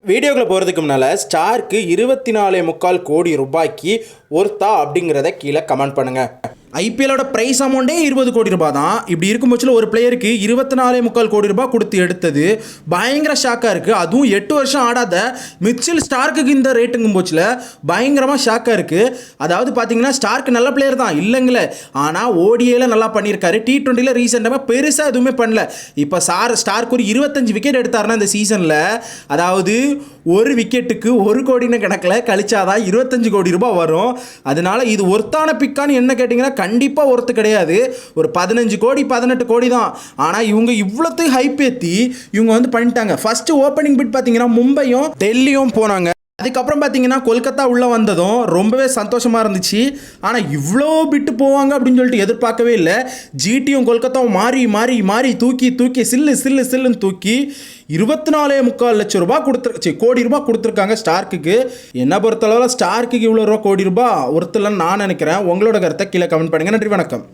வீடியோக்குள்ள போகிறதுக்கு முன்னால் ஸ்டார்க்கு 24.25 கோடி ரூபாய்க்கு ஒர்த்தா அப்படிங்கிறத கீழே கமெண்ட் பண்ணுங்கள். ஐபிஎலோட ப்ரைஸ் அமௌண்ட்டே 20 கோடி ரூபாய் தான். இப்படி இருக்கும் பட்சத்தில் ஒரு பிளேயருக்கு 24.25 கோடி ரூபாய் கொடுத்து எடுத்தது பயங்கர ஷாக்காக இருக்குது. அதுவும் 8 வருஷம் ஆடாத மிச்சல் ஸ்டார்க்குக்கு இந்த ரேட்டுங்கும் போச்சில் பயங்கரமாக ஷாக்காக இருக்குது. அதாவது பார்த்தீங்கன்னா ஸ்டார்க்கு நல்ல பிளேயர் தான் இல்லைங்களே, ஆனால் ஓடிஏல நல்லா பண்ணியிருக்காரு. T20ல ரீசெண்டாக பெருசாக எதுவுமே பண்ணல. இப்போ ஸ்டார்க்கு ஒரு 25 விக்கெட் எடுத்தாருன்னா இந்த சீசனில், அதாவது ஒரு விக்கெட்டுக்கு 1 கோடின்னு கணக்கில் கழிச்சாதான் 25 கோடி ரூபாய் வரும். அதனால இது ஒர்த்தான பிக்கான்னு என்ன கேட்டிங்கன்னா கண்டிப்பாக ஒர்த்து கிடையாது. ஒரு 15 கோடி 18 கோடி தான். ஆனால் இவங்க இவ்வளோத்தையும் ஹைப் ஏற்றி இவங்க பண்ணிட்டாங்க. ஃபஸ்ட்டு ஓப்பனிங் பிட் பார்த்தீங்கன்னா மும்பையும் டெல்லியும் போனாங்க. அதுக்கப்புறம் பார்த்தீங்கன்னா கொல்கத்தா உள்ளே வந்ததும் ரொம்பவே சந்தோஷமாக இருந்துச்சு. ஆனால் இவ்வளோ பிட்டு போவாங்க அப்படின்னு சொல்லிட்டு எதிர்பார்க்கவே இல்லை. ஜிடியும் கொல்கத்தாவும் மாறி மாறி மாறி தூக்கி சில்லுன்னு தூக்கி 24.25 லட்சம் ரூபாய் கோடி ரூபாய் கொடுத்துருக்காங்க ஸ்டார்க்குக்கு. என்ன பொறுத்தளவில் ஸ்டார்க்குக்கு இவ்வளோ கோடி ரூபாய் ஒருத்தலன்னு நான் நினைக்கிறேன். உங்களோட கருத்தை கீழே கமெண்ட் பண்ணுங்கள். நன்றி, வணக்கம்.